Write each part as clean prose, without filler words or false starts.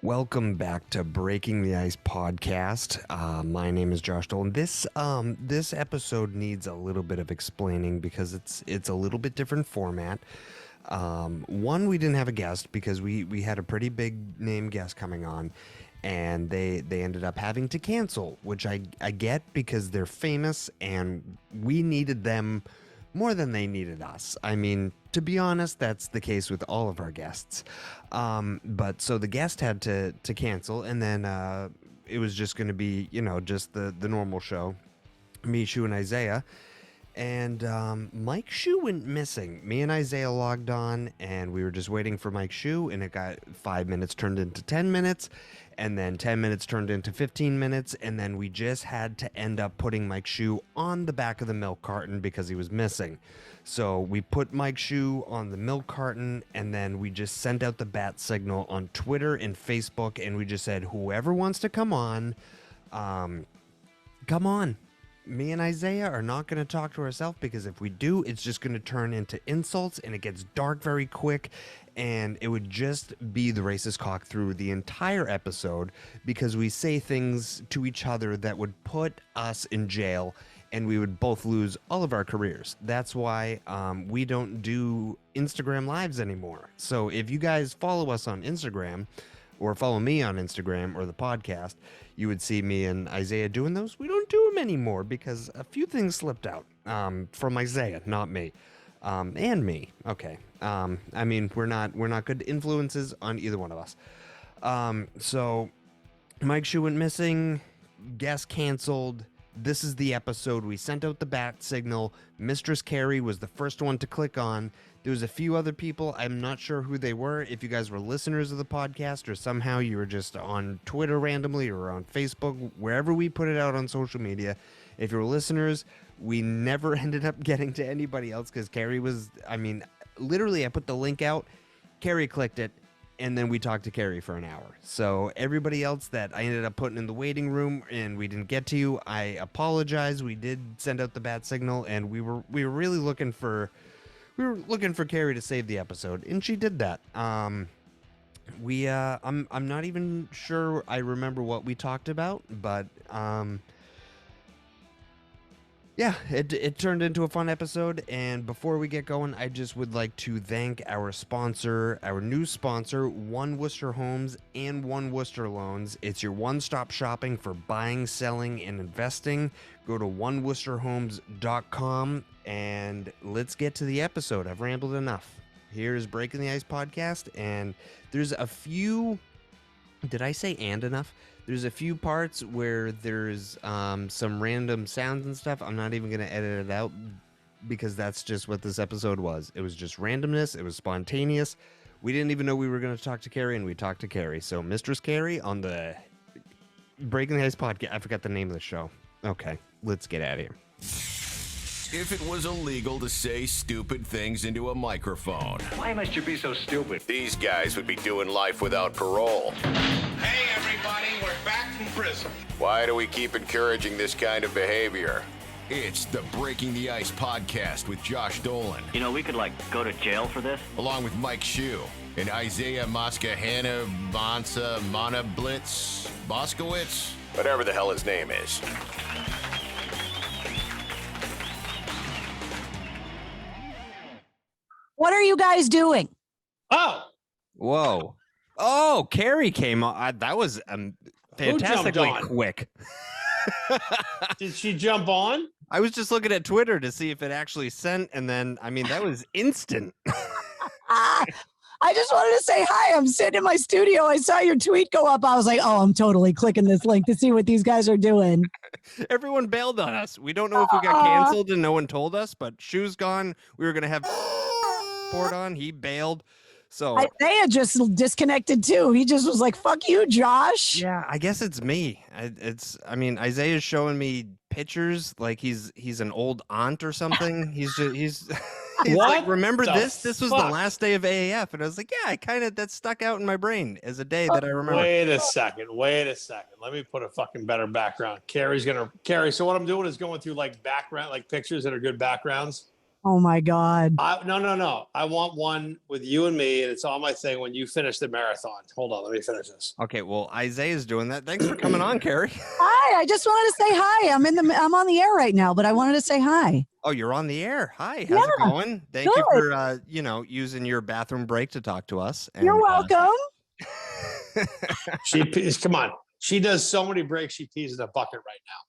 Welcome back to Breaking the Ice podcast. My name is Josh Dolan. This episode needs a little bit of explaining because it's a little bit different format. One, we didn't have a guest because we had a pretty big name guest coming on, and they ended up having to cancel, which I get because they're famous and we needed them more than they needed us. I mean, to be honest, that's the case with all of our guests. But so the guest had to cancel, and then it was just going to be, just the normal show. Me, Shu, and Isaiah. And Mike Shu went missing. Me and Isaiah logged on, and we were just waiting for Mike Shu, and it got 5 minutes turned into 10 minutes, and then 10 minutes turned into 15 minutes, and then we just had to end up putting Mike Shu on the back of the milk carton because he was missing. So we put Mike Shu on the milk carton, and then we just sent out the bat signal on Twitter and Facebook, and we just said, whoever wants to come on, come on. Me and Isaiah are not going to talk to ourselves because if we do, it's just going to turn into insults and it gets dark very quick, and it would just be the racist cock through the entire episode because we say things to each other that would put us in jail and we would both lose all of our careers. That's why we don't do Instagram lives anymore. So if you guys follow us on Instagram or follow me on Instagram or the podcast, you would see me and Isaiah doing those. We don't do them anymore because a few things slipped out from Isaiah, not me, and me. Okay. I mean, we're not good influences on either one of us. So Mike Shu went missing, guest canceled. This is the episode. We sent out the bat signal. Mistress Carrie was the first one to click on. There was a few other people. I'm not sure who they were. If you guys were listeners of the podcast or somehow you were just on Twitter randomly or on Facebook, wherever we put it out on social media, if you were listeners, we never ended up getting to anybody else because Carrie was, literally I put the link out, Carrie clicked it, and then we talked to Carrie for an hour. So everybody else that I ended up putting in the waiting room and we didn't get to you, I apologize. We did send out the bat signal, and we were really looking for Carrie to save the episode, and she did that. I'm not even sure I remember what we talked about, but yeah, it turned into a fun episode. And before we get going, I just would like to thank our sponsor, our new sponsor, One Worcester Homes and One Worcester Loans. It's your one-stop shopping for buying, selling, and investing. Go to oneworcesterhomes.com and let's get to the episode. I've rambled enough. Here's Breaking the Ice podcast, and there's a few... Did I say and enough? There's a few parts where there's some random sounds and stuff. I'm not even going to edit it out because that's just what this episode was. It was just randomness. It was spontaneous. We didn't even know we were going to talk to Carrie, and we talked to Carrie. So Mistress Carrie on the Breaking the Ice podcast. I forgot the name of the show. Okay, let's get out of here. If it was illegal to say stupid things into a microphone, why must you be so stupid? these guys would be doing life without parole. Hey everybody, we're back from prison. Why do we keep encouraging this kind of behavior? It's the Breaking the Ice podcast with Josh Dolan, You know, we could, go to jail for this. along with Mike Shu and Isaiah Moskahana Bonsa Monablitz Boskowitz, whatever the hell his name is. What are you guys doing? Oh, Whoa. Oh, Carrie came on. That was fantastically on? quick. did she jump on? I was just looking at Twitter to see if it actually sent, and then, that was instant. I just wanted to say hi. I'm sitting in my studio. I saw your tweet go up. I was like, oh, I'm totally clicking this link to see what these guys are doing. Everyone bailed on us. We don't know if we got canceled and no one told us, but Shu's gone. We were going to have poured on. He bailed. So Isaiah just disconnected too. He just was like, fuck you, Josh. yeah, I guess it's me. Isaiah's showing me pictures like he's an old aunt or something. He's What like, remember the this? This was the fuck? last day of AAF. And I was like, yeah, that stuck out in my brain as a day that I remember. Wait a second. Let me put a fucking better background. Carrie, so what I'm doing is going through background, pictures that are good backgrounds. Oh my God. No. I want one with you and me, and it's on my thing when you finish the marathon. Hold on, let me finish this. Okay, well, Isaiah's doing that. Thanks for coming on, Carrie. Hi, I just wanted to say hi. I'm on the air right now, but I wanted to say hi. Oh, you're on the air. Hi, how's it going? Thank you for using your bathroom break to talk to us. And, You're welcome. Come on. She does so many breaks. She pees in a bucket right now.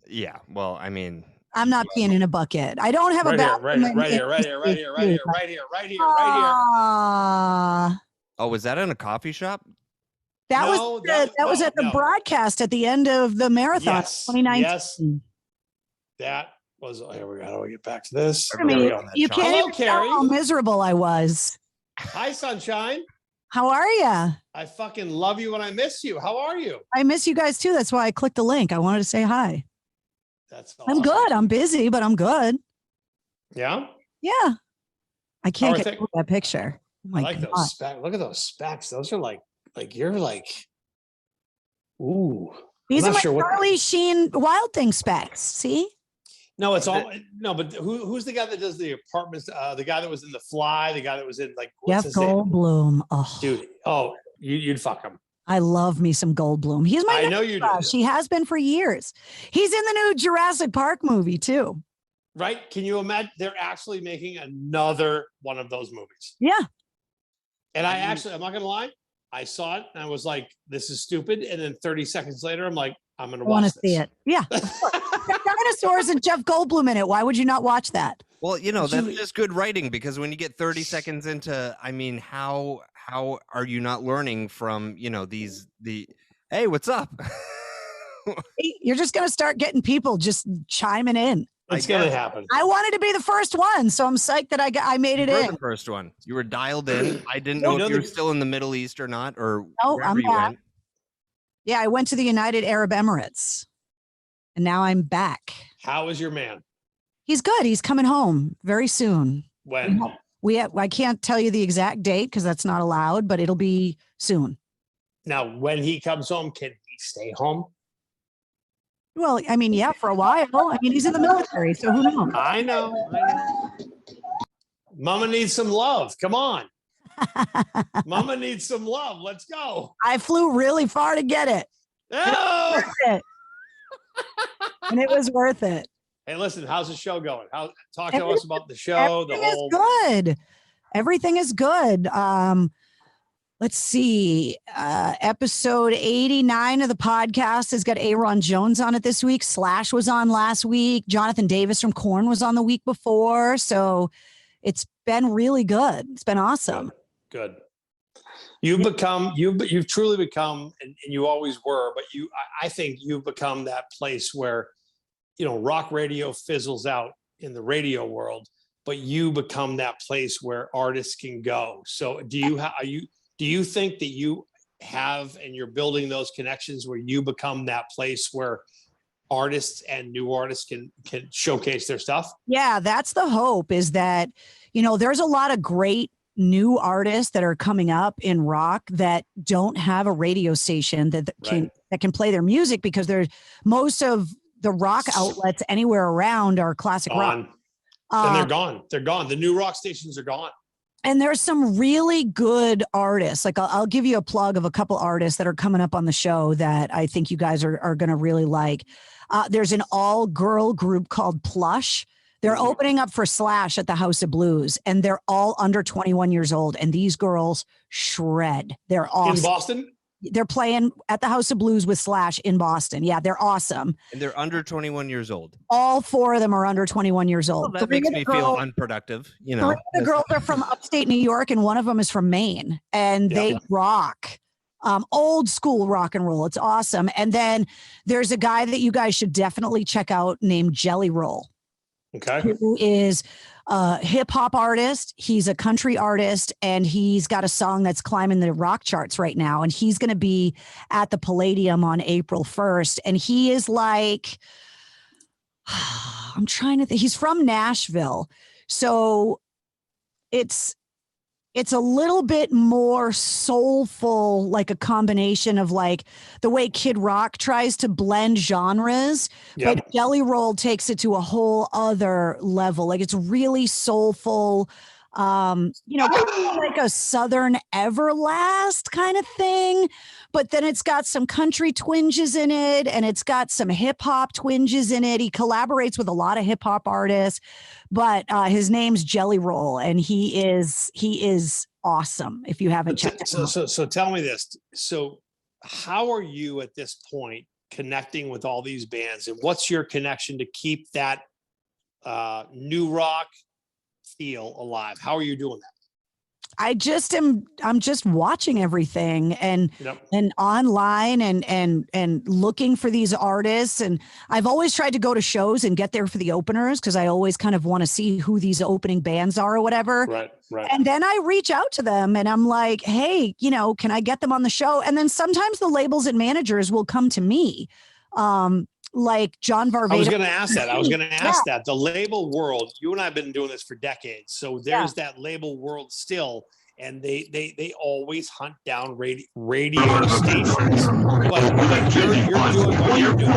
Yeah. Well, I mean, I'm not peeing in a bucket. I don't have a bathroom. Right here. oh, was that in a coffee shop? That was at the broadcast at the end of the marathon, 2019. Yes. That was. Here we go. How do we get back to this? I mean, you can't even tell how miserable I was. Hi, sunshine. How are you? I fucking love you and I miss you. How are you? I miss you guys too. That's why I clicked the link. I wanted to say hi. That's awesome. I'm good. I'm busy, but I'm good. Yeah? Yeah. I can't get through that picture. Oh I like those specs. Look at those specs. Those are like you're like, ooh. These are my Charlie Sheen Wild Thing specs. See? No, it's all no, but who's the guy that does the apartments? The guy that was in The Fly, the guy that was in like Jeff Goldblum. Oh, dude. You'd fuck him. I love me some Goldblum. He's my I know you do. He has been for years. He's in the new Jurassic Park movie too. Right? Can you imagine? They're actually making another one of those movies. Yeah. And I'm not gonna lie, I saw it and I was like, this is stupid. And then 30 seconds later, I'm like, I'm gonna watch this. See it. Yeah. Dinosaurs and Jeff Goldblum in it. Why would you not watch that? Well, that's just good writing, because when you get 30 seconds into, I mean, how are you not learning from, hey, what's up? You're just going to start getting people just chiming in. It's going to happen. I wanted to be the first one, so I'm psyched that I made it in. You were the first one. You were dialed in. I didn't know if you were still in the Middle East or not, or I'm back. Yeah, I went to the United Arab Emirates, and now I'm back. How is your man? He's good. He's coming home very soon. When? I can't tell you the exact date because that's not allowed, but it'll be soon. Now, when he comes home, can he stay home? Well, I mean, yeah, for a while. I mean, he's in the military, so who knows? I know. Mama needs some love. Come on. Mama needs some love. Let's go. I flew really far to get it. Oh! And it was worth it. Hey, listen, how's the show going? Talk to us about the show. Everything is good. Everything is good. Let's see. Episode 89 of the podcast has got Aaron Jones on it this week. Slash was on last week. Jonathan Davis from Korn was on the week before. So it's been really good. It's been awesome. Good. You've truly become, and you always were, but I think you've become that place where, rock radio fizzles out in the radio world, but you become that place where artists can go. So do you think that you have, and you're building those connections where you become that place where artists and new artists can showcase their stuff? Yeah, that's the hope, is that, there's a lot of great new artists that are coming up in rock that don't have a radio station that can play their music, because most of the rock outlets anywhere around are classic rock. And they're gone. They're gone. The new rock stations are gone. And there's some really good artists. Like I'll give you a plug of a couple artists that are coming up on the show that I think you guys are going to really like. There's an all-girl group called Plush. They're opening up for Slash at the House of Blues, and they're all under 21 years old. And these girls shred. They're awesome. In Boston? They're playing at the House of Blues with Slash in Boston. Yeah, they're awesome. And they're under 21 years old. All four of them are under 21 years old. Well, that makes me feel unproductive. Three of the girls are from upstate New York, and one of them is from Maine. And they rock. Old school rock and roll. It's awesome. And then there's a guy that you guys should definitely check out named Jelly Roll. Okay. Who is a hip hop artist. He's a country artist, and he's got a song that's climbing the rock charts right now. And he's going to be at the Palladium on April 1st. And he is like, I'm trying to think. He's from Nashville. So it's It's a little bit more soulful, like a combination of like the way Kid Rock tries to blend genres, Yep. but Jelly Roll takes it to a whole other level. Like it's really soulful, kind of like a Southern Everlast kind of thing. But then it's got some country twinges in it, and it's got some hip hop twinges in it. He collaborates with a lot of hip hop artists, but his name's Jelly Roll, and he is awesome. If you haven't checked him out. So tell me this. So how are you at this point connecting with all these bands, and what's your connection to keep that new rock feel alive? How are you doing that? I'm just watching everything and online and looking for these artists. And I've always tried to go to shows and get there for the openers because I always kind of want to see who these opening bands are or whatever. Right. And then I reach out to them and I'm like, hey, can I get them on the show? And then sometimes the labels and managers will come to me. Like John Varvatos. I was going to ask that. The label world, you and I have been doing this for decades. So there's that label world still. And they always hunt down radio stations. But you're doing what you're doing.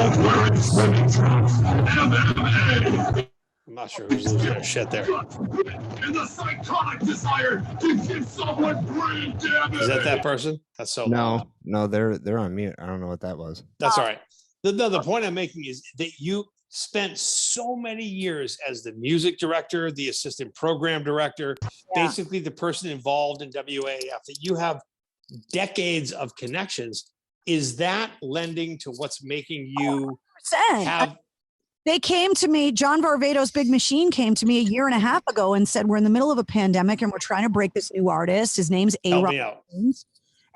I'm not sure who's losing their shit there. And the psychotic desire to give someone brain damage. Is that person? That's so loud. No, they're on mute. I don't know what that was. That's all right. The point I'm making is that you spent so many years as the music director, the assistant program director, basically the person involved in WAAF, that you have decades of connections. Is that lending to what's making you 100%. have? They came to me, John Varvatos' Big Machine came to me a year and a half ago and said, we're in the middle of a pandemic and we're trying to break this new artist. His name's A-Rock.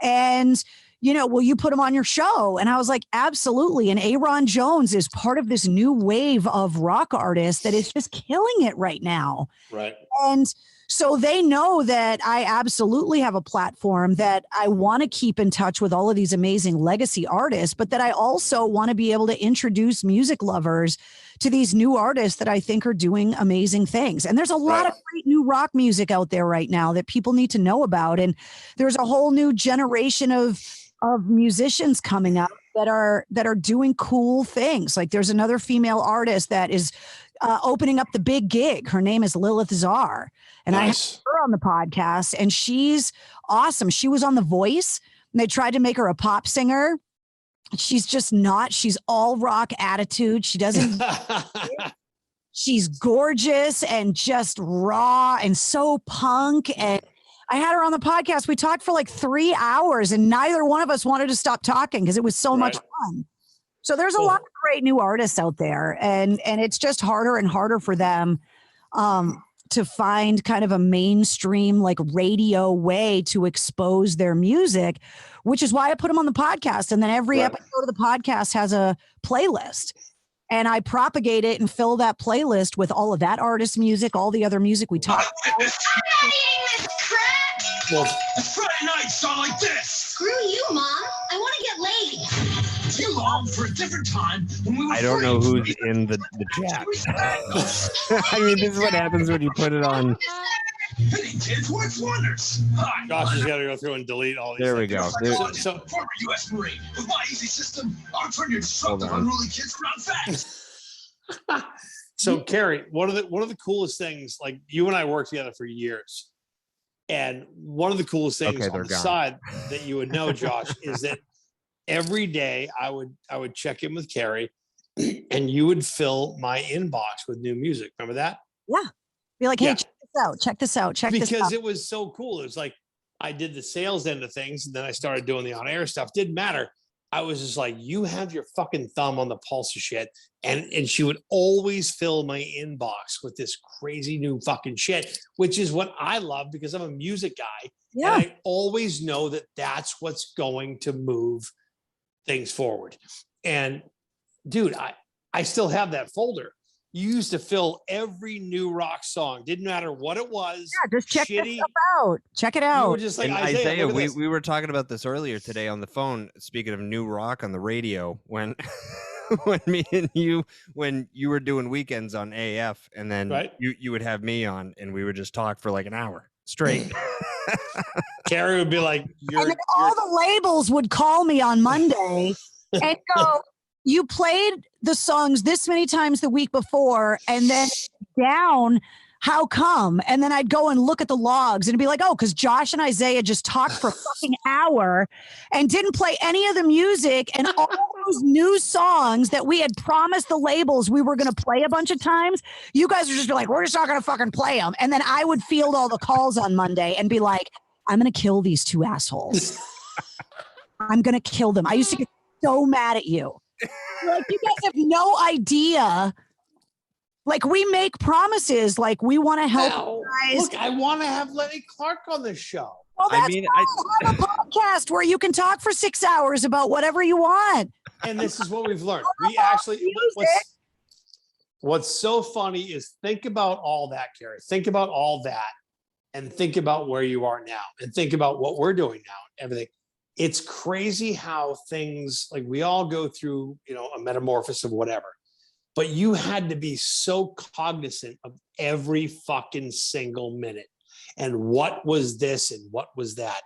And will you put him on your show? And I was like, absolutely. And Aaron Jones is part of this new wave of rock artists that is just killing it right now. Right. And so they know that I absolutely have a platform, that I want to keep in touch with all of these amazing legacy artists, but that I also want to be able to introduce music lovers to these new artists that I think are doing amazing things. And there's a lot of great new rock music out there right now that people need to know about. And there's a whole new generation of musicians coming up that are doing cool things. Like there's another female artist that is opening up the big gig. Her name is Lilith Czar. And I have her on the podcast, and she's awesome. She was on The Voice, and they tried to make her a pop singer. She's just not. She's all rock attitude. She doesn't. She's gorgeous and just raw and so punk. And I had her on the podcast. We talked for like 3 hours, and neither one of us wanted to stop talking because it was so much fun. So there's a lot of great new artists out there, and it's just harder and harder for them to find kind of a mainstream like radio way to expose their music, which is why I put them on the podcast. And then every episode of the podcast has a playlist, and I propagate it and fill that playlist with all of that artist's music, all the other music we talk about. Well, Friday nights are like this. Screw you, Mom. I want to get laid. You long for a different time when we were I don't know who's in the chat. I mean, this is what happens when you put it on. Hitting kids works wonders. Josh has got to go through and delete all these. There we go. So former U.S. Marine. With my easy system, I'll turn your destructive, unruly kids around fast. So, Carrie, one of the coolest things, like you and I worked together for years, and one of the coolest things on the side that you would know, Josh, is that every day I would check in with Carrie, and you would fill my inbox with new music. Remember that? Yeah. Be like, hey, check this out. Because it was so cool. It was like I did the sales end of things, and then I started doing the on-air stuff. Didn't matter. I was just like, you have your fucking thumb on the pulse of shit. And she would always fill my inbox with this crazy new fucking shit, which is what I love because I'm a music guy. Yeah. And I always know that that's what's going to move things forward. And dude, I still have that folder. You used to fill every new rock song. Didn't matter what it was. Yeah, just check this stuff out. Check it out. You were just like, Isaiah, we were talking about this earlier today on the phone. Speaking of new rock on the radio, when when you were doing weekends on AF, and then you would have me on, and we would just talk for like an hour. straight. Carrie would be like, and then all the labels would call me on Monday and go, you played the songs this many times the week before and then down. How come? And then I'd go and look at the logs and be like, oh, because Josh and Isaiah just talked for a fucking hour and didn't play any of the music and all those new songs that we had promised the labels we were going to play a bunch of times. You guys would just be like, we're just not going to fucking play them. And then I would field all the calls on Monday and be like, I'm going to kill these two assholes. I'm going to kill them. I used to get so mad at you. Like, you guys have no idea. Like, we make promises, like we want to help you guys. Look, I want to have Lenny Clark on the show. Well, that's fine. Have a podcast where you can talk for 6 hours about whatever you want. And this is what we've learned. We actually, what's so funny is think about all that, Carrie. Think about all that and think about where you are now and think about what we're doing now and everything. It's crazy how things, like, we all go through, a metamorphosis of whatever. But you had to be so cognizant of every fucking single minute and what was this and what was that.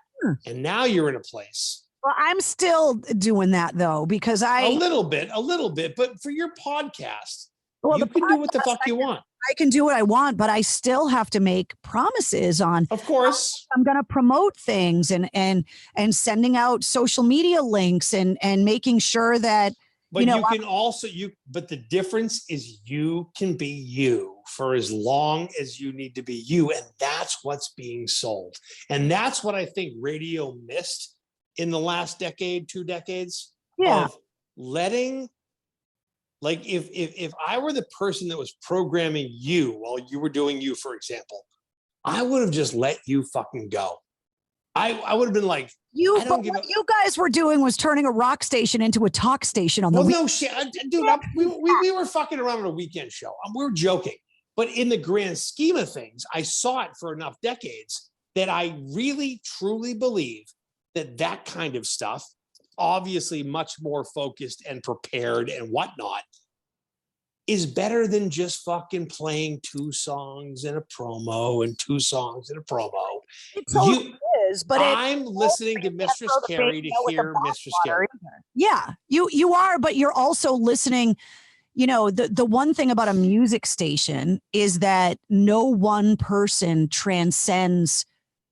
And now you're in a place. Well, I'm still doing that though, because a little bit, but for your podcast, you can do what the fuck you want. I can do what I want, but I still have to make promises on. Of course, I'm going to promote things and sending out social media links and making sure that. But you can also, but the difference is you can be you for as long as you need to be you. And that's what's being sold. And that's what I think radio missed in the last decade, 2 decades. Yeah. Of letting, like, if I were the person that was programming you while you were doing you, for example, I would have just let you fucking go. I would have been like, what you guys were doing was turning a rock station into a talk station on the no shit, dude. We were fucking around on a weekend show. We're joking, but in the grand scheme of things, I saw it for enough decades that I really truly believe that kind of stuff, obviously much more focused and prepared and whatnot, is better than just fucking playing 2 songs and a promo and 2 songs and a promo. It totally is, but I'm listening to Mistress Carrie to hear Mistress Carrie. Yeah, you are, but you're also listening. The one thing about a music station is that no one person transcends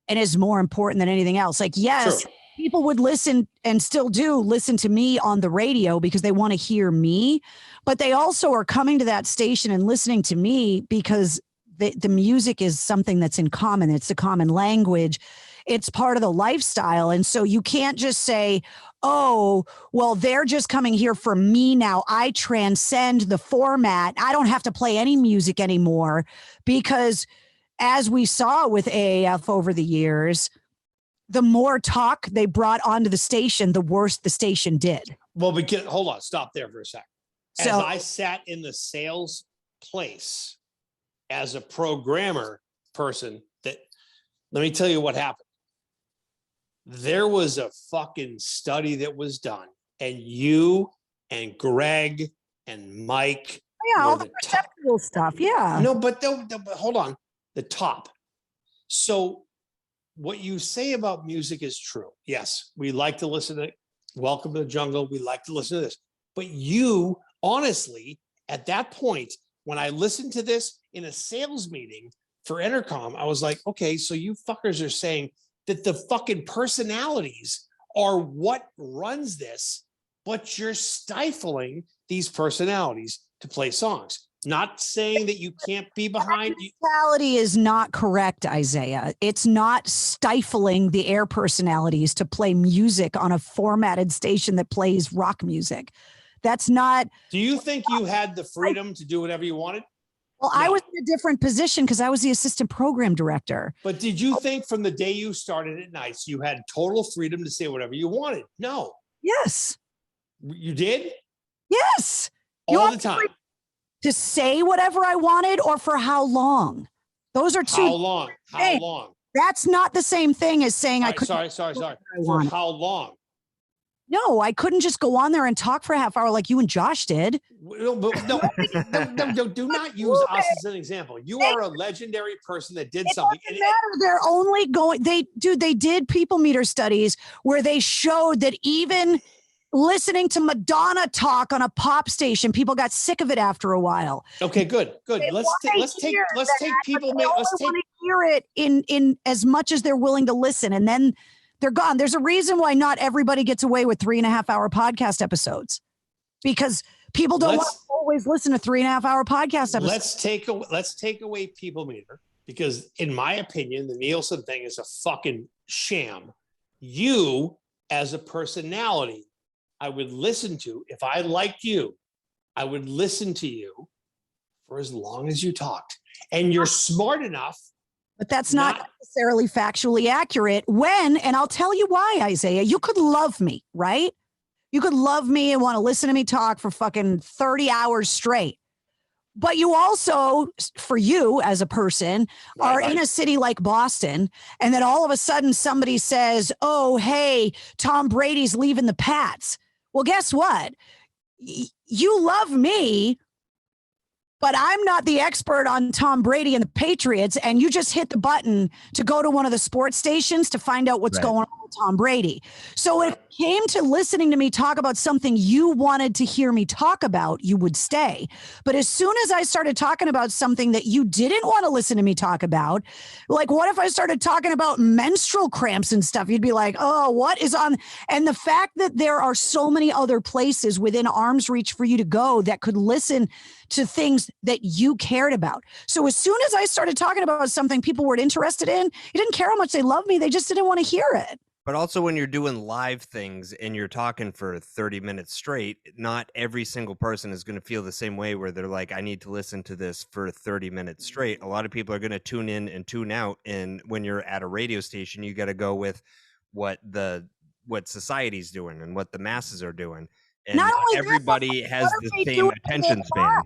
and is more important than anything else. Like, yes, sure, people would listen and still do listen to me on the radio because they want to hear me, but they also are coming to that station and listening to me because the music is something that's in common. It's a common language. It's part of the lifestyle. And so you can't just say, oh, well, they're just coming here for me now. I transcend the format. I don't have to play any music anymore, because as we saw with AAF over the years, the more talk they brought onto the station, the worse the station did. Well, hold on, stop there for a second. As I sat in the sales place as a programmer person, let me tell you what happened. There was a fucking study that was done, and you and Greg and Mike. Yeah, all the perceptual stuff. Yeah. No, but hold on. The top. So what you say about music is true. Yes, we like to listen to Welcome to the Jungle. We like to listen to this. But you, honestly, at that point, when I listened to this in a sales meeting for Intercom, I was like, okay, so you fuckers are saying that the fucking personalities are what runs this, but you're stifling these personalities to play songs. Not saying that you can't be behind. Personality is not correct, Isaiah. It's not stifling the air personalities to play music on a formatted station that plays rock music. That's not. Do you think you had the freedom to do whatever you wanted? Well, no. I was in a different position because I was the assistant program director. But did you think from the day you started at Nights, you had total freedom to say whatever you wanted? No. Yes. You did? Yes. All the time. To say whatever I wanted, or for how long? Those are two. How long? How long? That's not the same thing as saying I could. Sorry. For how long? No, I couldn't just go on there and talk for a half hour like you and Josh did. No, do not use us as an example. You are a legendary person that did something. It doesn't matter. They're only going. They did people meter studies where they showed that even listening to Madonna talk on a pop station, people got sick of it after a while. Okay, good. Let's take people. Let's hear it in as much as they're willing to listen, and then they're gone. There's a reason why not everybody gets away with 3.5 hour podcast episodes, because people don't want to always listen to 3.5 hour podcast episodes. Let's take away people meter, because in my opinion, the Nielsen thing is a fucking sham. You as a personality, I would listen to. If I liked you, I would listen to you for as long as you talked. And you're smart enough. But that's not necessarily factually accurate and I'll tell you why, Isaiah. You could love me, right? You could love me and want to listen to me talk for fucking 30 hours straight. But you also, for you as a person, are in a city like Boston, and then all of a sudden somebody says, oh, hey, Tom Brady's leaving the Pats. Well, guess what? You love me, but I'm not the expert on Tom Brady and the Patriots, and you just hit the button to go to one of the sports stations to find out what's going on with Tom Brady. So when it came to listening to me talk about something you wanted to hear me talk about, you would stay. But as soon as I started talking about something that you didn't want to listen to me talk about, like what if I started talking about menstrual cramps and stuff? You'd be like, oh, what is on? And the fact that there are so many other places within arm's reach for you to go that could listen to things that you cared about. So as soon as I started talking about something people were interested in, you didn't care how much they loved me. They just didn't want to hear it. But also when you're doing live things and you're talking for 30 minutes straight, not every single person is going to feel the same way where they're like, I need to listen to this for 30 minutes straight. A lot of people are going to tune in and tune out. And when you're at a radio station, you got to go with what society's doing and what the masses are doing. And not everybody has the same attention span.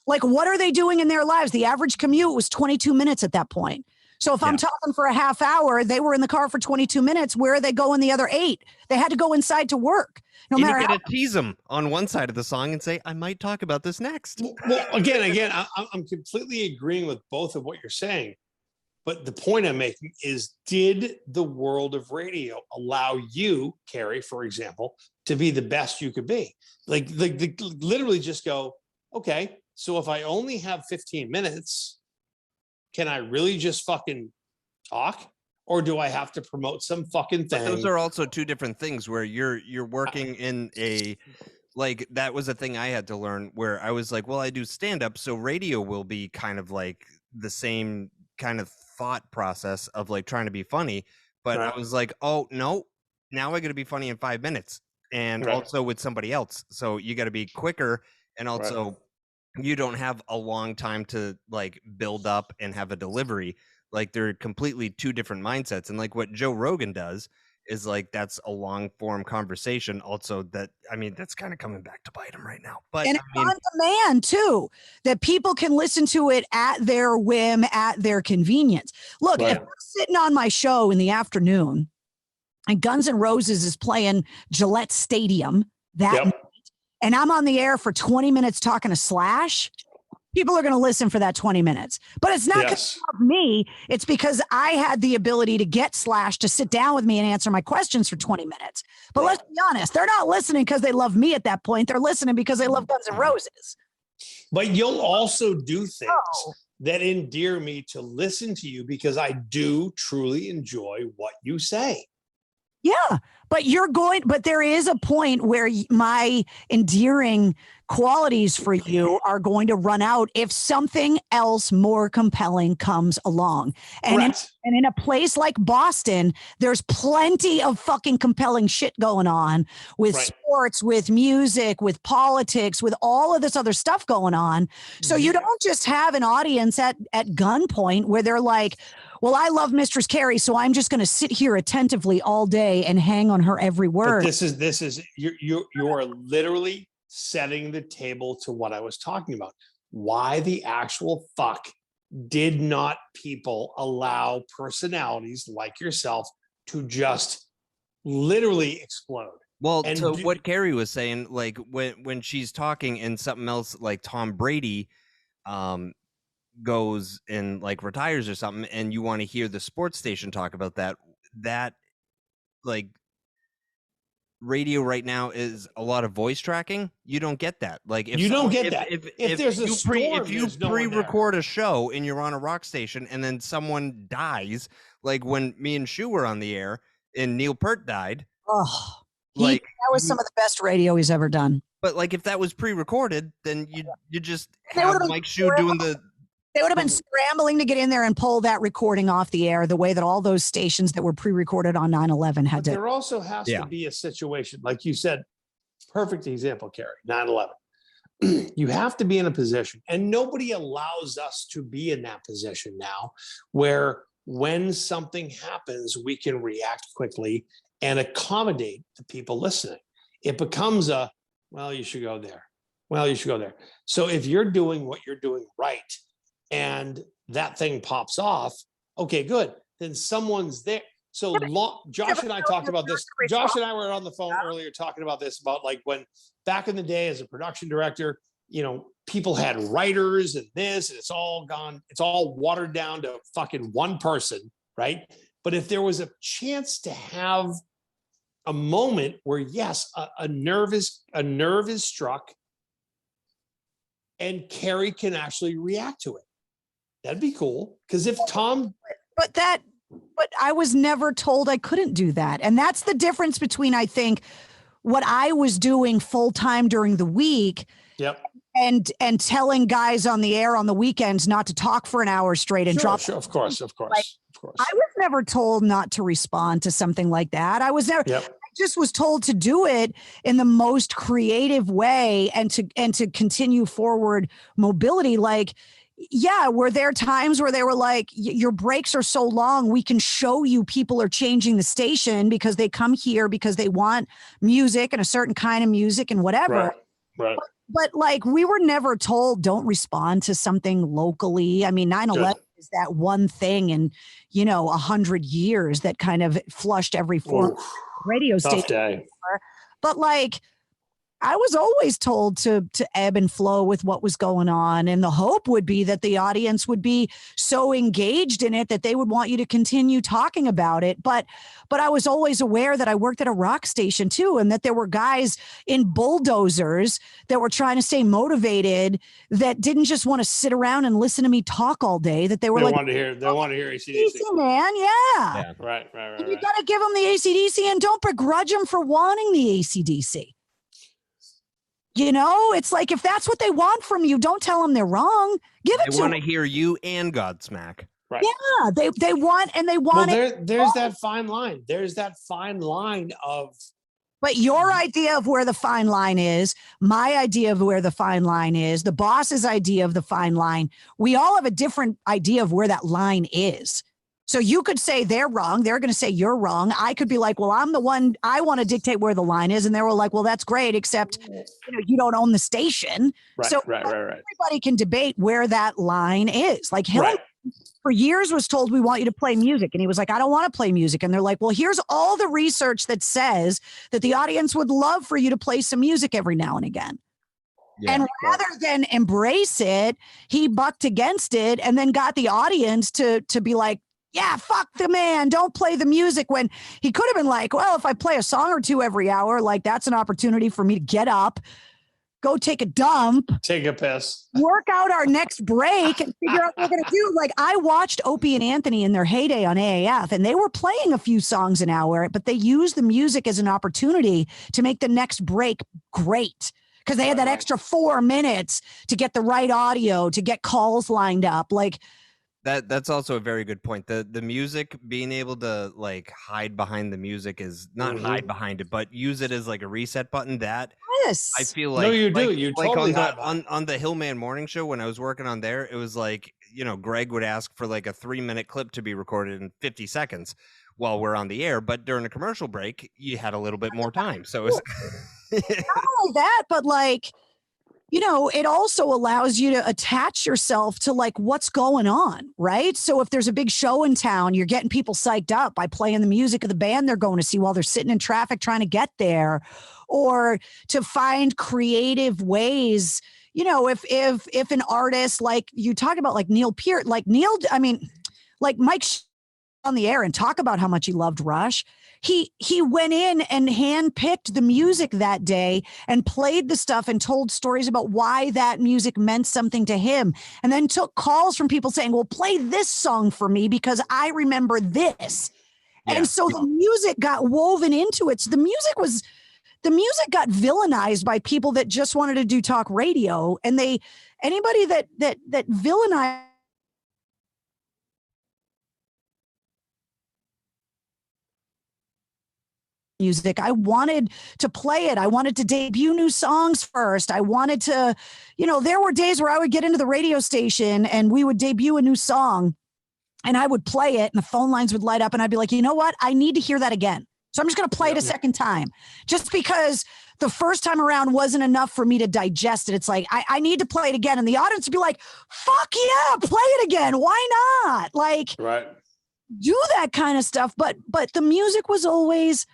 Like, what are they doing in their lives? The average commute was 22 minutes at that point. So if I'm talking for a half hour, they were in the car for 22 minutes. Where are they going the other 8? They had to go inside to work. No matter how. You got to tease them on one side of the song and say, I might talk about this next. Well, again, I'm completely agreeing with both of what you're saying. But the point I'm making is, did the world of radio allow you, Carrie, for example, to be the best you could be? Like literally just go, okay, so if I only have 15 minutes, can I really just fucking talk? Or do I have to promote some fucking thing? But those are also two different things where you're working in a, like, that was a thing I had to learn where I was like, well, I do stand up. So radio will be kind of like the same kind of thought process of like trying to be funny. But I was like, oh no, now I got to be funny in 5 minutes and also with somebody else. So you got to be quicker. And also you don't have a long time to like build up and have a delivery. Like they're completely two different mindsets. And like what Joe Rogan does is like, that's a long form conversation. Also that, I mean, that's kind of coming back to bite him right now, but and it's on demand too, that people can listen to it at their whim, at their convenience. Look, if I'm sitting on my show in the afternoon and Guns N' Roses is playing Gillette Stadium that night, and I'm on the air for 20 minutes talking to Slash, people are going to listen for that 20 minutes. But it's not because of me. It's because I had the ability to get Slash to sit down with me and answer my questions for 20 minutes. But let's be honest, they're not listening because they love me at that point. They're listening because they love Guns N' Roses. But you'll also do things that endear me to listen to you because I do truly enjoy what you say. Yeah, but there is a point where my endearing qualities for you are going to run out if something else more compelling comes along. And in a place like Boston, there's plenty of fucking compelling shit going on with sports, with music, with politics, with all of this other stuff going on. So you don't just have an audience at gunpoint where they're like, well, I love Mistress Carrie, so I'm just going to sit here attentively all day and hang on her every word. But this is you're literally setting the table to what I was talking about. Why the actual fuck did not people allow personalities like yourself to just literally explode? Well, And to what Carrie was saying, like when she's talking and something else like Tom Brady goes and like retires or something, and you want to hear the sports station talk about that like radio right now is a lot of voice tracking. You don't get that. Like if you don't someone, get that. If there's a storm, if you there's no one there. pre-record a show and you're on a rock station and then someone dies, like when me and Shu were on the air and Neil Peart died. Oh, Like that was some of the best radio he's ever done. But like if that was pre-recorded, then you just They have would've been Mike Shu doing the. They would have been scrambling to get in there and pull that recording off the air the way that all those stations that were pre-recorded on 9/11 had But to. there also has to be a situation, like you said, perfect example, Carrie, 9/11. You have to be in a position, and nobody allows us to be in that position now, where when something happens, we can react quickly and accommodate the people listening. It becomes well, you should go there. Well, you should go there. So if you're doing what you're doing right, and that thing pops off, okay, good. Then someone's there. So Josh and I talked about this. Josh and I were on the phone earlier talking about this, about like when back in the day as a production director, people had writers and this, and it's all gone. It's all watered down to fucking one person, right? But if there was a chance to have a moment where, yes, a nerve is struck and Carrie can actually react to it, that'd be cool. Because if Tom, but I was never told I couldn't do that. And that's the difference between, I think, what I was doing full time during the week. Yep. And telling guys on the air on the weekends not to talk for an hour straight and drop. Sure, of course. I was never told not to respond to something like that. I was never. Yep. I just was told to do it in the most creative way and to continue forward mobility. Like, yeah, were there times where they were like, your breaks are so long, we can show you people are changing the station because they come here because they want music and a certain kind of music and whatever. Right. But like, we were never told don't respond to something locally. I mean, 9/11 is that one thing in, 100 years that kind of flushed every form radio station. Day. But like, I was always told to ebb and flow with what was going on. And the hope would be that the audience would be so engaged in it that they would want you to continue talking about it. But I was always aware that I worked at a rock station too, and that there were guys in bulldozers that were trying to stay motivated, that didn't just want to sit around and listen to me talk all day, that they were want to hear AC/DC. Man, yeah. Right. And you got to give them the AC/DC and don't begrudge them for wanting the AC/DC. It's like, if that's what they want from you, don't tell them they're wrong. Give it to them. They want to hear you and Godsmack. Right. Yeah, they want it. There's that fine line. There's that fine line of. But your idea of where the fine line is, my idea of where the fine line is, the boss's idea of the fine line, we all have a different idea of where that line is. So you could say they're wrong. They're going to say you're wrong. I could be like, well, I'm the one, I want to dictate where the line is. And they were like, well, that's great, except you don't own the station. Right, so right. Everybody can debate where that line is. Like Hillary for years was told, we want you to play music. And he was like, I don't want to play music. And they're like, well, here's all the research that says that the audience would love for you to play some music every now and again. Yeah, and rather than embrace it, he bucked against it and then got the audience to be like, yeah, fuck the man, don't play the music, when he could have been like, well, if I play a song or two every hour, like that's an opportunity for me to get up, go take a dump, take a piss, work out our next break and figure out what we're going to do. Like, I watched Opie and Anthony in their heyday on AAF, and they were playing a few songs an hour, but they used the music as an opportunity to make the next break great. Because they had that extra 4 minutes to get the right audio, to get calls lined up. Like, that's also a very good point. The music, being able to like hide behind the music is not hide behind it, but use it as like a reset button. That yes, I feel like you do. You like totally on the Hillman Morning Show when I was working on there, it was like, Greg would ask for like a 3-minute clip to be recorded in 50 seconds while we're on the air, but during a commercial break, you had a little bit more time. So it was not only that, but like, it also allows you to attach yourself to like what's going on, right? So if there's a big show in town, you're getting people psyched up by playing the music of the band they're going to see while they're sitting in traffic trying to get there, or to find creative ways. If an artist, like you talk about, like Neil Peart, like Mike on the air and talk about how much he loved Rush. He went in and handpicked the music that day and played the stuff and told stories about why that music meant something to him, and then took calls from people saying, well, play this song for me because I remember this. Yeah. And so the music got woven into it. So the music got villainized by people that just wanted to do talk radio, and anybody that villainized music. I wanted to play it. I wanted to debut new songs first. I wanted to, there were days where I would get into the radio station and we would debut a new song and I would play it and the phone lines would light up and I'd be like, you know what? I need to hear that again. So I'm just going to play it a second time, just because the first time around wasn't enough for me to digest it. It's like, I need to play it again. And the audience would be like, fuck yeah, play it again. Why not? Like, right. Do that kind of stuff. But the music was always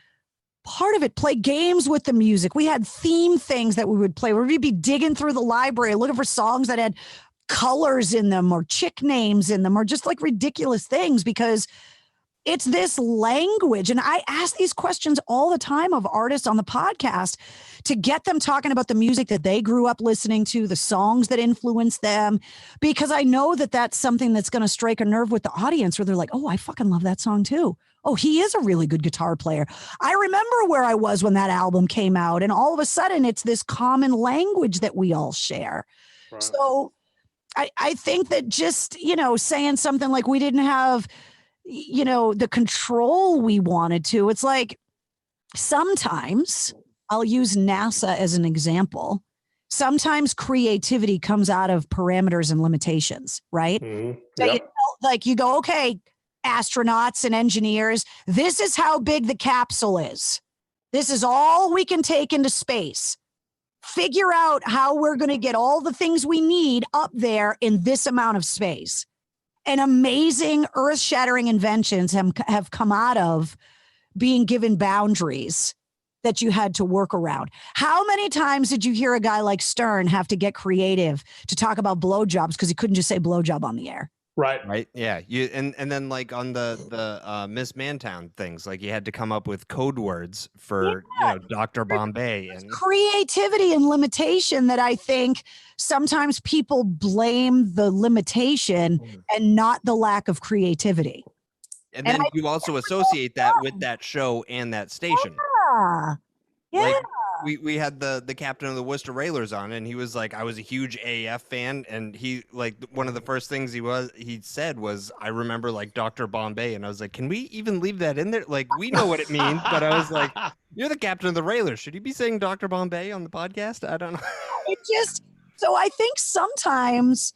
part of it. Play games with the music. We had theme things that we would play where we'd be digging through the library looking for songs that had colors in them or chick names in them or just like ridiculous things, because it's this language. And I ask these questions all the time of artists on the podcast to get them talking about the music that they grew up listening to, the songs that influenced them, because I know that that's something that's going to strike a nerve with the audience where they're like, oh, I fucking love that song too. Oh, he is a really good guitar player. I remember where I was when that album came out. And all of a sudden it's this common language that we all share. Right. So I think that just, saying something like we didn't have, the control we wanted to, it's like sometimes I'll use NASA as an example. Sometimes creativity comes out of parameters and limitations, right? Mm-hmm. Yep. So you go, okay, astronauts and engineers, this is how big the capsule is. This is all we can take into space. Figure out how we're going to get all the things we need up there in this amount of space. And amazing earth-shattering inventions have come out of being given boundaries that you had to work around. How many times did you hear a guy like Stern have to get creative to talk about blowjobs because he couldn't just say blowjob on the air? Right. Yeah. And then like on the Miss Mantown things, like you had to come up with code words for Dr. Bombay and creativity and limitation that I think sometimes people blame the limitation and not the lack of creativity. And then you also associate that with that show and that station. Yeah. Like, we had the captain of the Worcester Railers on, and he was like, I was a huge AAF fan, and he like one of the first things he said was, I remember like Dr. Bombay, and I was like, can we even leave that in there? Like, we know what it means, but I was like, you're the captain of the Railers. Should you be saying Dr. Bombay on the podcast? I don't know. So I think sometimes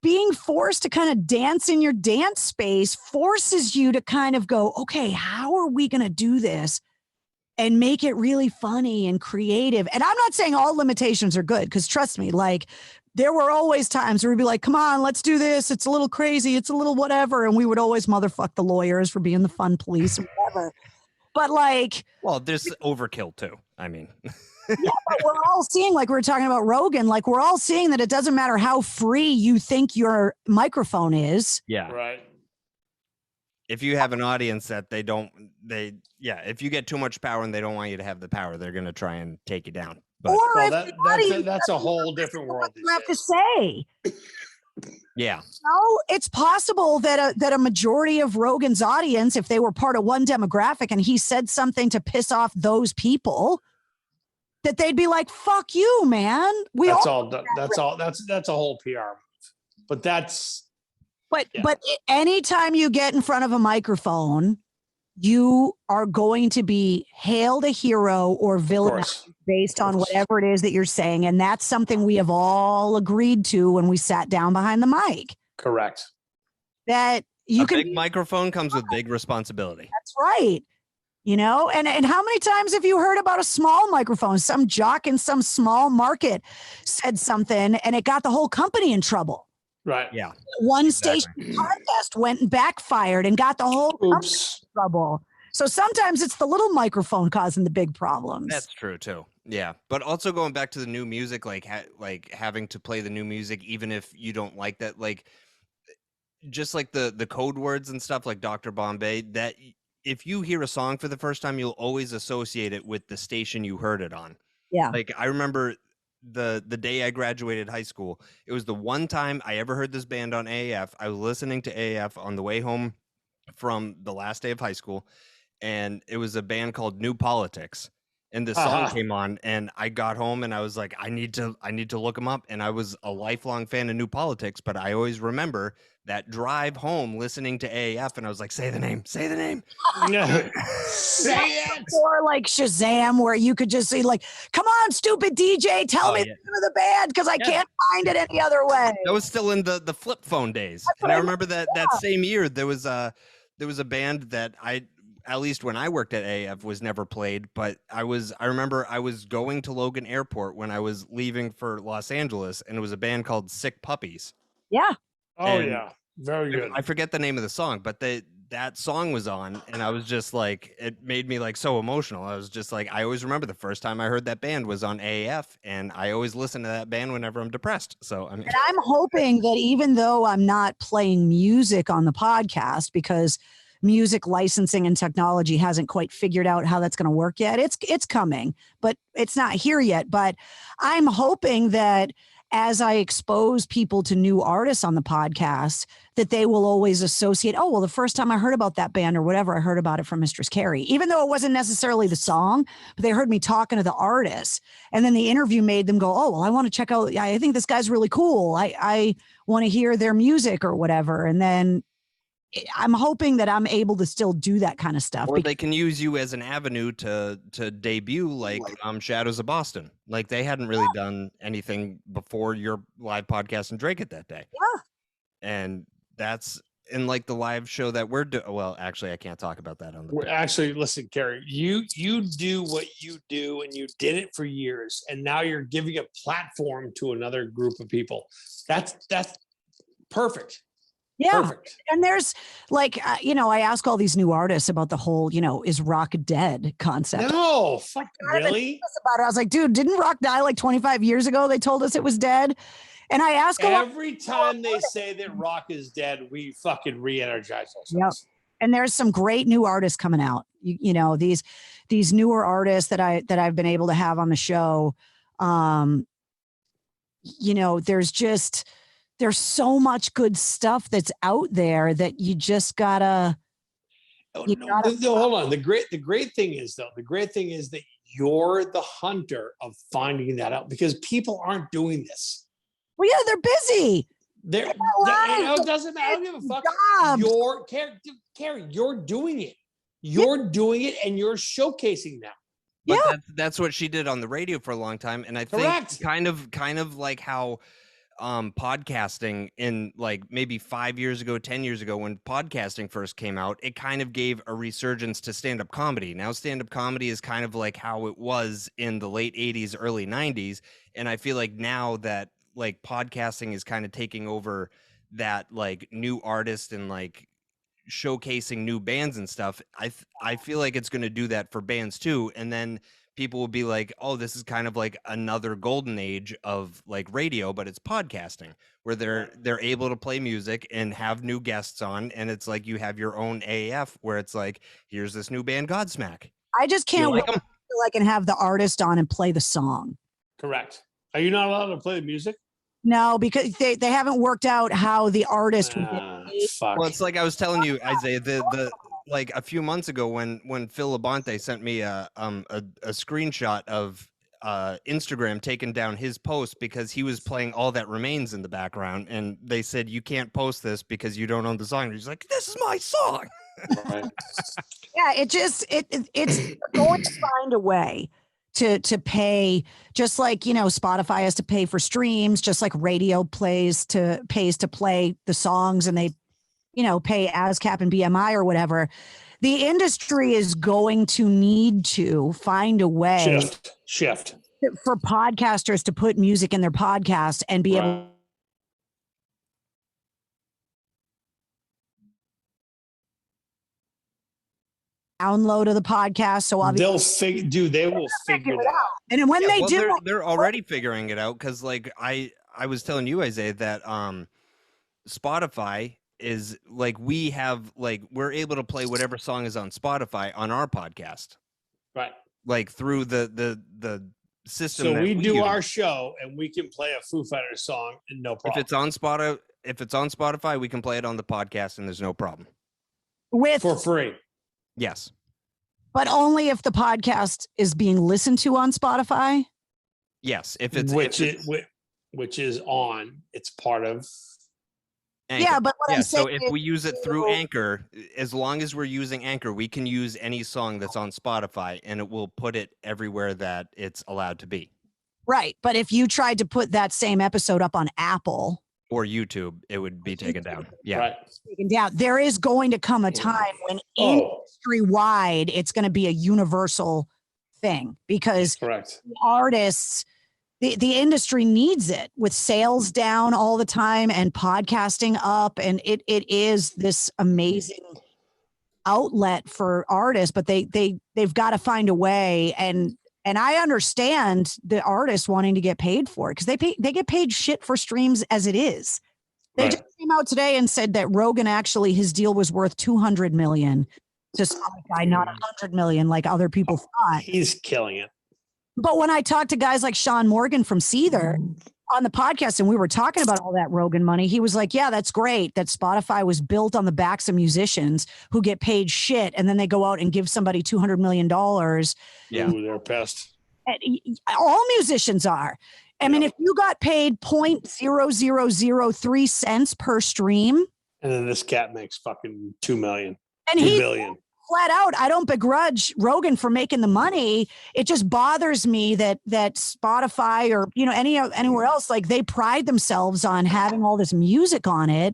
being forced to kind of dance in your dance space forces you to kind of go, okay, how are we going to do this and make it really funny and creative? And I'm not saying all limitations are good, because trust me, like there were always times where we'd be like, come on, let's do this. It's a little crazy. It's a little whatever. And we would always motherfuck the lawyers for being the fun police or whatever. But like, well, there's overkill too. I mean, yeah, but we're all seeing, like we were talking about Rogan, like we're all seeing that it doesn't matter how free you think your microphone is. Yeah. Right. If you have an audience that if you get too much power and they don't want you to have the power, they're going to try and take you down. But that's a whole different world. You have to say. Yeah. No, it's possible that a majority of Rogan's audience, if they were part of one demographic and he said something to piss off those people, that they'd be like, fuck you, man. That's a whole PR move. But anytime you get in front of a microphone, you are going to be hailed a hero or villain based on whatever it is that you're saying. And that's something we have all agreed to when we sat down behind the mic. Correct. That a big microphone comes with big responsibility. That's right. you know, and how many times have you heard about a small microphone? Some jock in some small market said something and it got the whole company in trouble. Right. Yeah. One station podcast went and backfired and got the whole company in trouble. So sometimes it's the little microphone causing the big problems. That's true too. Yeah, but also going back to the new music, like having to play the new music, even if you don't like that, like just like the code words and stuff, like Dr. Bombay. That if you hear a song for the first time, you'll always associate it with the station you heard it on. Yeah. Like I remember the day I graduated high school. It was the one time I ever heard this band on AAF. I was listening to AAF on the way home from the last day of high school, and it was a band called New Politics. And the song came on, and I got home and I was like, I need to look them up. And I was a lifelong fan of New Politics, but I always remember that drive home listening to AAF, and I was like, say the name. Say it. Or like Shazam, where you could just say, like, come on, stupid DJ, tell me the name of the band because I can't find it any other way. That was still in the flip phone days. And I remember that same year there was a band that at least when I worked at AF was never played, but I remember I was going to Logan Airport when I was leaving for Los Angeles, and it was a band called Sick Puppies. Yeah. Oh, yeah. Very good. I forget the name of the song, but that song was on, and I was just like, it made me like so emotional. I was just like, I always remember the first time I heard that band was on AF, and I always listen to that band whenever I'm depressed. So I mean, and I'm hoping that even though I'm not playing music on the podcast because music licensing and technology hasn't quite figured out how that's going to work yet. It's coming, but it's not here yet. But I'm hoping that as I expose people to new artists on the podcast, that they will always associate, oh, well, the first time I heard about that band or whatever, I heard about it from Mistress Carrie, even though it wasn't necessarily the song, but they heard me talking to the artist. And then the interview made them go, oh, well, I want to check out, I think this guy's really cool. I want to hear their music or whatever. And then I'm hoping that I'm able to still do that kind of stuff. Or they can use you as an avenue to debut, like Shadows of Boston. Like they hadn't really done anything before your live podcast and Drake It that day. Yeah. And that's in like the live show that we're doing. Well, actually, I can't talk about that on the. Actually, listen, Carrie, you do what you do, and you did it for years, and now you're giving a platform to another group of people. That's perfect. Yeah. Perfect. And there's like, I ask all these new artists about the whole, is rock dead concept. No, fuck, really? About it. I was like, dude, didn't rock die like 25 years ago? They told us it was dead. And I ask every time they say that rock is dead, we fucking re-energize ourselves. Yep. And there's some great new artists coming out. These newer artists that I've been able to have on the show. There's so much good stuff that's out there that you just gotta. Hold on. The great thing is that you're the hunter of finding that out because people aren't doing this. Well, yeah, they're busy. It doesn't matter. I don't give a fuck. Carrie, you're doing it. You're doing it, and you're showcasing now. But that's what she did on the radio for a long time, and I think kind of like how. Podcasting in like maybe 5 years ago, 10 years ago, when podcasting first came out, it kind of gave a resurgence to stand-up comedy. Now stand-up comedy is kind of like how it was in the late 80s, early 90s. And I feel like now that like podcasting is kind of taking over that like new artist and like showcasing new bands and stuff, I feel like it's going to do that for bands too. And then people will be like, oh, this is kind of like another golden age of like radio, but it's podcasting where they're able to play music and have new guests on. And it's like you have your own AF where it's like, here's this new band, Godsmack. I just can't wait until I can have the artist on and play the song. Correct. Are you not allowed to play the music? No, because they haven't worked out how the artist would fuck. Well, it's like I was telling you, Isaiah, the like a few months ago when Phil Labonte sent me a screenshot of Instagram taking down his post because he was playing All That Remains in the background, and they said you can't post this because you don't own the song. And he's like, this is my song. Right. Yeah, it's going to find a way to pay, just like Spotify has to pay for streams, just like radio pays to play the songs, and they pay ASCAP and BMI or whatever. the industry is going to need to find a way shift for podcasters to put music in their podcast and be able download of the podcast. So obviously they will figure that out. And when they do, they're already figuring it out. Cause like I was telling you, Isaiah, that Spotify is like, we're able to play whatever song is on Spotify on our podcast. Right. Like through the system. So that we do use. our show and we can play a Foo Fighters song and no problem. If it's on Spotify, we can play it on the podcast and there's no problem. For free. Yes. But only if the podcast is being listened to on Spotify. Yes. If it's which is on, it's part of Anchor. Yeah, but what I'm saying, so if we use it through Anchor, as long as we're using Anchor, we can use any song that's on Spotify and it will put it everywhere that it's allowed to be. Right. But if you tried to put that same episode up on Apple or YouTube, it would be taken down. Yeah. Right. Taken down. There is going to come a time when industry wide, it's going to be a universal thing because artists, the industry needs it with sales down all the time and podcasting up. And it is this amazing outlet for artists, but they've got to find a way. And I understand the artists wanting to get paid for it because they get paid shit for streams as it is. They just came out today and said that Rogan actually his deal was worth $200 million to Spotify, not $100 million like other people thought. He's killing it. But when I talked to guys like Sean Morgan from Seether on the podcast and we were talking about all that Rogan money, he was like, yeah, that's great that Spotify was built on the backs of musicians who get paid shit and then they go out and give somebody $200 million. Yeah, ooh, they're pissed. All musicians are. I mean, if you got paid 0.0003 cents per stream. And then this cat makes fucking 2 million. And $2 billion. Flat out, I don't begrudge Rogan for making the money. It just bothers me that Spotify or anywhere else, like they pride themselves on having all this music on it,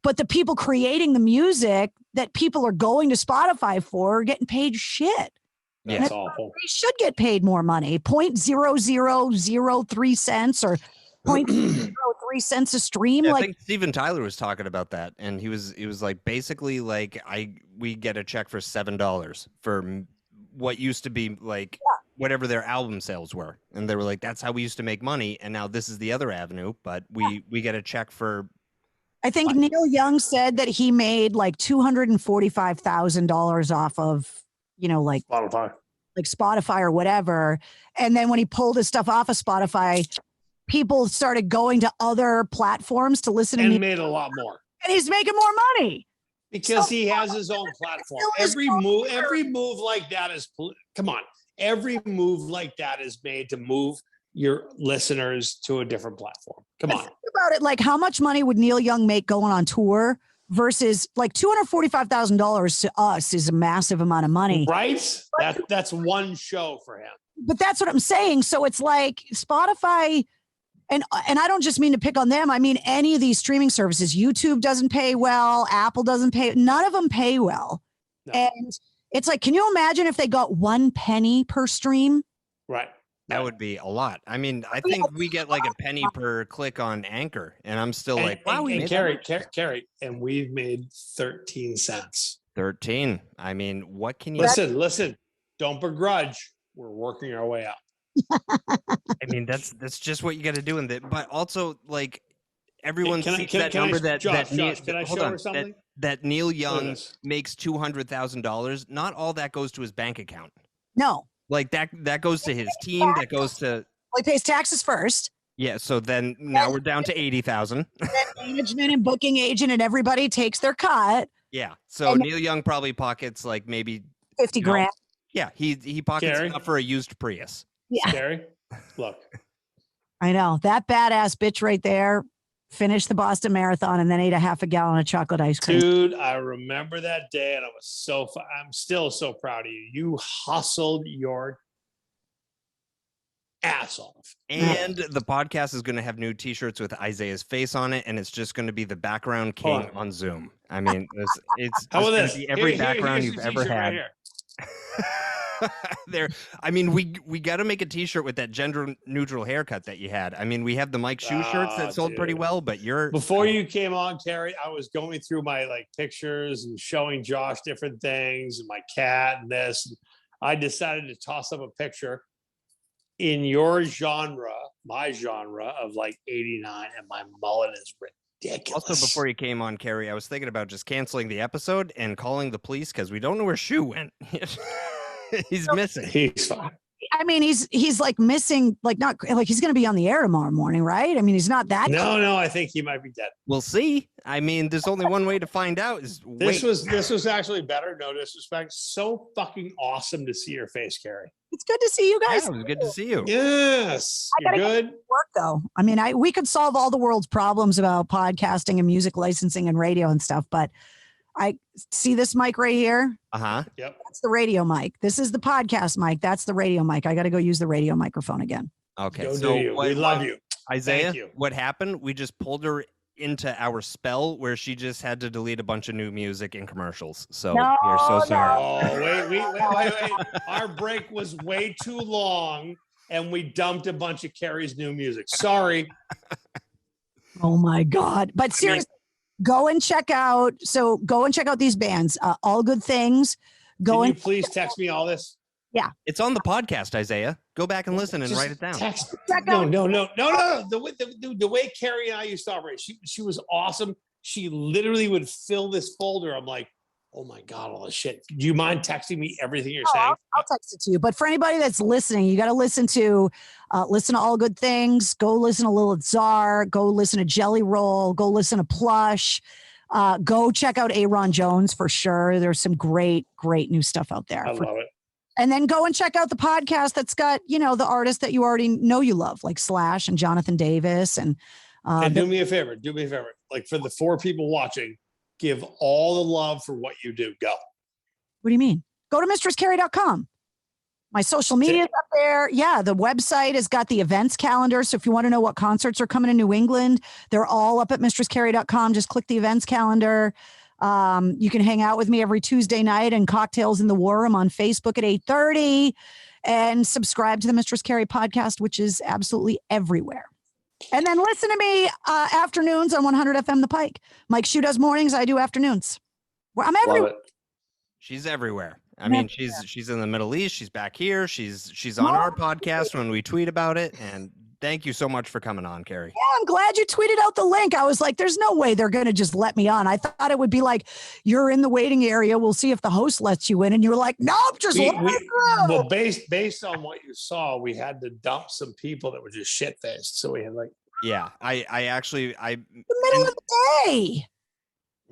but the people creating the music that people are going to Spotify for are getting paid shit. That's awful. They should get paid more money, 0.0003 cents or 0.03 cents a stream. Yeah, I think Steven Tyler was talking about that, and he was like basically like we get a check for $7 for what used to be like whatever their album sales were, and they were like, that's how we used to make money, and now this is the other avenue, but we get a check for. I think Neil Young said that he made like $245,000 off of like Spotify or whatever, and then when he pulled his stuff off of Spotify, people started going to other platforms to listen to and music. Made a lot more. And he's making more money. Because he has his own platform. Every move like that is, come on. Every move like that is made to move your listeners to a different platform. Come on. Think about it. Like how much money would Neil Young make going on tour versus like $245,000 to us is a massive amount of money. Right? That's one show for him. But that's what I'm saying. So it's like Spotify, and I don't just mean to pick on them. I mean, any of these streaming services, YouTube doesn't pay well. Apple doesn't pay. None of them pay well. No. And it's like, can you imagine if they got 1 penny per stream? Right. That would be a lot. I mean, I think we get like a penny per click on Anchor, and I'm still like, wow, we made Carrie, and we've made 13 cents. 13. I mean, what can you listen? Don't begrudge. We're working our way out. I mean, that's just what you got to do. But also, like, everyone sees that number that Neil Young makes $200,000. Not all that goes to his bank account. No. Like that goes to his team. That goes to. Well, he pays taxes first. Yeah. So then now we're down to 80,000. Management and booking agent and everybody takes their cut. Yeah. So Neil Young probably pockets like maybe 50 grand. Yeah. He pockets enough for a used Prius. Yeah. Scary. Look. I know that badass bitch right there finished the Boston Marathon and then ate a half a gallon of chocolate ice cream. Dude, I remember that day and I'm still so proud of you. You hustled your ass off. And the podcast is going to have new T-shirts with Isaiah's face on it, and it's just going to be the background king on Zoom. I mean, it's How about going this? to be every background here's you've your ever t-shirt had. right here. There, I mean, we got to make a T-shirt with that gender neutral haircut that you had. I mean, we have the Mike Shoe shirts that sold pretty well, but Before you came on, Carrie, I was going through my pictures and showing Josh different things and my cat and this. And I decided to toss up a picture in your genre, my genre of 89, and my mullet is ridiculous. Also, before you came on, Carrie, I was thinking about just canceling the episode and calling the police because we don't know where Shoe went. He's missing. He's fine. I mean, he's missing, not he's going to be on the air tomorrow morning, right? I mean, he's not that. No, I think he might be dead. We'll see. I mean, there's only one way to find out. This was actually better. No disrespect. So fucking awesome to see your face, Carrie. It's good to see you guys. Yeah, it was good to see you. Yes, I gotta you're good. get to work though. I mean, we could solve all the world's problems about podcasting and music licensing and radio and stuff, but I see this mic right here. Yep. That's the radio mic. This is the podcast mic. That's the radio mic. I got to go use the radio microphone again. Okay. Go So do you. We love you. Isaiah, Thank you. what happened? We just pulled her into our spell where she just had to delete a bunch of new music and commercials. So we're so sorry. Oh, wait. Our break was way too long and we dumped a bunch of Carrie's new music. Sorry. Oh my God. But seriously, go and check out these bands. All Good Things. Can you please text me all this? Yeah. It's on the podcast, Isaiah. Go back and listen and Just write it down. Text. No. The way Carrie and I used to operate, she was awesome. She literally would fill this folder. I'm like, oh my God, all this shit. Do you mind texting me everything you're saying? I'll text it to you. But for anybody that's listening, you got to listen to All Good Things. Go listen to Lilith Czar. Go listen to Jelly Roll. Go listen to Plush. Go check out Aaron Jones for sure. There's some great new stuff out there. I love it. And then go and check out the podcast that's got, the artists that you already know you love, like Slash and Jonathan Davis. And do me a favor. Like for the 4 people watching, give all the love for what you do. Go. What do you mean? Go to mistresscarrie.com. My social media is up there. Yeah, the website has got the events calendar. So if you want to know what concerts are coming to New England, they're all up at mistresscarrie.com. Just click the events calendar. You can hang out with me every Tuesday night and Cocktails in the War Room on Facebook at 8:30 and subscribe to the Mistress Carrie podcast, which is absolutely everywhere. And then listen to me afternoons on 100 FM The Pike. Mike Shoe does mornings. I do afternoons. I'm everywhere. She's everywhere. I mean, she's in the Middle East. She's back here. She's on our podcast when we tweet about it. And thank you so much for coming on, Carrie. Yeah, I'm glad you tweeted out the link. I was like, there's no way they're going to just let me on. I thought it would be like, you're in the waiting area. We'll see if the host lets you in. And you're like, nope, just let me through. Well, based on what you saw, we had to dump some people that were just shit-faced. So we had Yeah, I actually the middle of the day.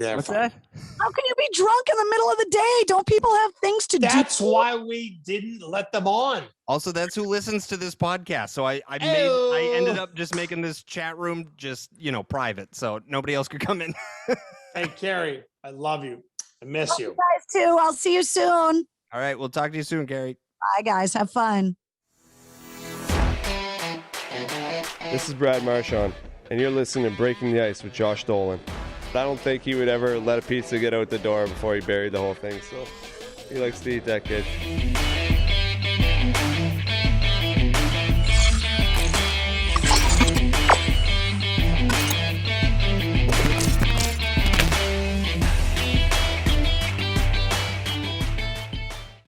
Yeah, what's that? How can you be drunk in the middle of the day? Don't people have things to do? That's why we didn't let them on. Also, that's who listens to this podcast. So I ended up just making this chat room just, private. So nobody else could come in. Hey, Carrie, I love you. I miss you. You guys too. I'll see you soon. All right. We'll talk to you soon, Carrie. Bye, guys. Have fun. This is Brad Marchand, and you're listening to Breaking the Ice with Josh Dolan. I don't think he would ever let a pizza get out the door before he buried the whole thing, so he likes to eat that kid.